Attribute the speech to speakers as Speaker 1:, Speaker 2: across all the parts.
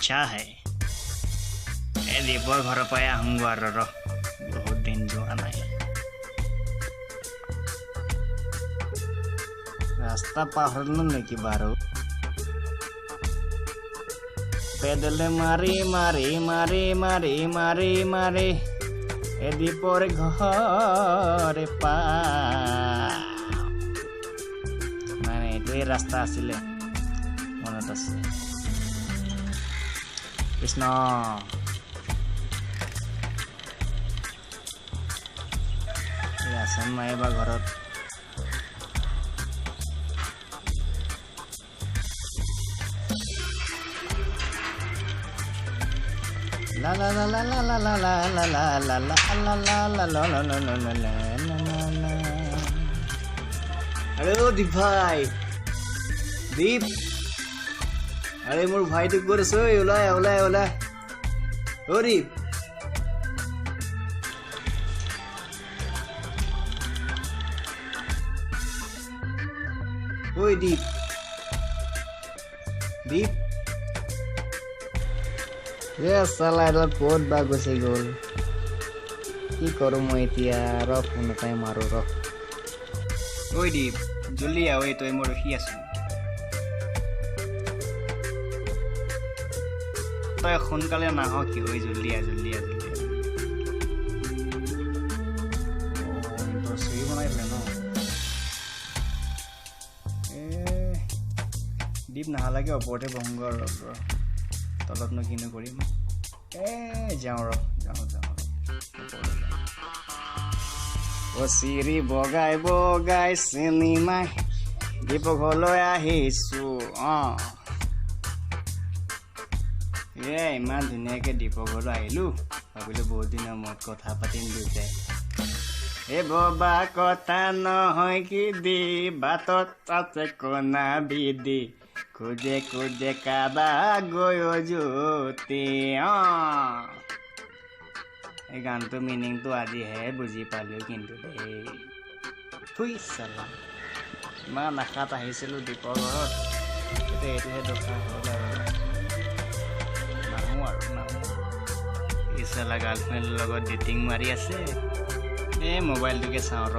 Speaker 1: अच्छा है ए दीपर घर पाए आहूंगो आरो रो बहुत दिन जोआ नहीं रास्ता पाहरनु नेकी बारो पैदल मारी मारी मारी मारी मारी मारी ए दीपर घर पा মানে এইটোৱে ৰাস্তা আছিলে মনত আছে কৃষ্ণ আছেন নাই বা ঘৰত La la la la la la la la la la la la la la la la la la la la. Hello Deep ভাই Deep আরে মোর ভাই তো করেছ ওলা ওলা ওলা ও Deep ওই Deep Deep সালা এটা ক'ত বা গৈছে গ'ল কি কৰোঁ মই এতিয়া ৰ ফোন এটাই মাৰোঁ ৰ ঐ দীপ জল্দি আহ ঐ তই মই ৰখি আছোঁ তই সোনকালে নাহ কি ঐ জল্দি আহ জল্দি আহ জল্দি আহ চুৰি বনাই দিলে ন দীপ নাহালাগে ওপৰতে বহংগ ৰ তলতনো কিনো কৰিম যাওঁ ৰ যাওঁ যাওঁ ও চিৰি বগাই বগাই চিনেমাই দীপ ঘৰলৈ আহিছোঁ ইমান ধুনীয়াকৈ দীপ ঘৰলৈ আহিলোঁ ভাবিলোঁ বহুত দিনৰ মূৰত কথা পাতিম দুটাই ববা কথা নহয় কি দি বাটত আছে কণা বিদি খুজে খুজে কাবা গৈ জ্যোতি এই গানটো মিনিংটো আজিহে বুজি পালোঁ কিন্তু দেই থুই চালা ইমান আশাত আহিছিলোঁ দীপৰ ঘৰত এতিয়া এইটোহে দৰকাৰ হ'ল আৰু নাহোঁ আৰু নাহোঁ এই চালা গাৰ্লফ্ৰেণ্ডৰ লগত ডেটিং মাৰি আছে এই মোবাইলটোকে চাওঁ ৰ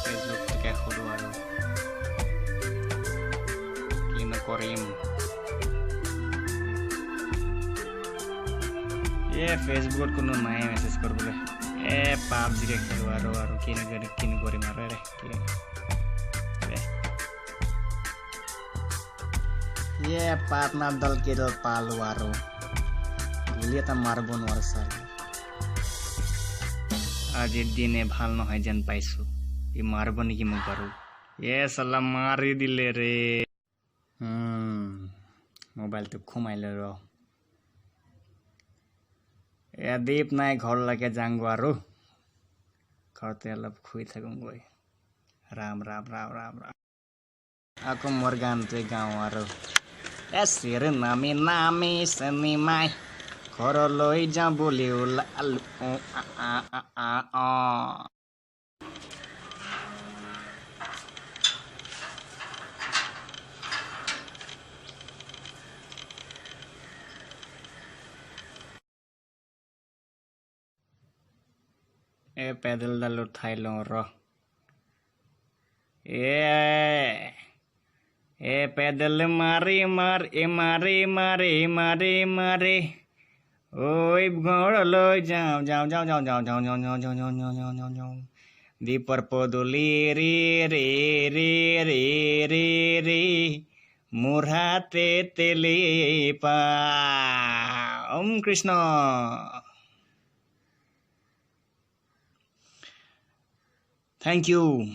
Speaker 1: ফেচবুকটোকে খোলোঁ আৰু কিনো কৰিম ফেচবুকত কোনো নাই মেছেজ কৰিবলৈ পাবজিকে খেলোঁ আৰু কিনো কৰিম আৰু পাৰ্টনাৰ দল কেইডাল পালোঁ আৰু গুলি এটা মাৰিব নোৱাৰো ছাৰ আজিৰ দিনে ভাল নহয় যেন পাইছোঁ ই মাৰিব নেকি মোক বাৰু চালা মাৰি দিলে ৰে মোবাইলটো সোমাইলে ৰ দীপ নাই ঘৰলৈকে যাংগো আৰু ঘৰতে অলপ শুই থাকোঁগৈ ৰাম ৰাম ৰাম ৰাম ৰাম আকৌ মোৰ গানটোৱে গাওঁ আৰু চিৰ নামি নামি চিনেমাই ঘৰলৈ যাওঁ বুলি ওলালোঁ পেডেলডাল উঠাই লওঁ ৰ পেডেল মাৰি মাৰি মাৰি মাৰি মাৰি মাৰি ঐ ঘৰলৈ যাওঁ যাওঁ যাওঁ যাওঁ যাওঁ যাওঁ যাওঁ যাওঁ যাওঁ যাওঁ যাওঁ যাওঁ যাওঁ দীপৰ পদূলি ৰে ৰে ৰে ৰে ৰে ৰে মোৰ হাতে তেলি পা কৃষ্ণ Thank you.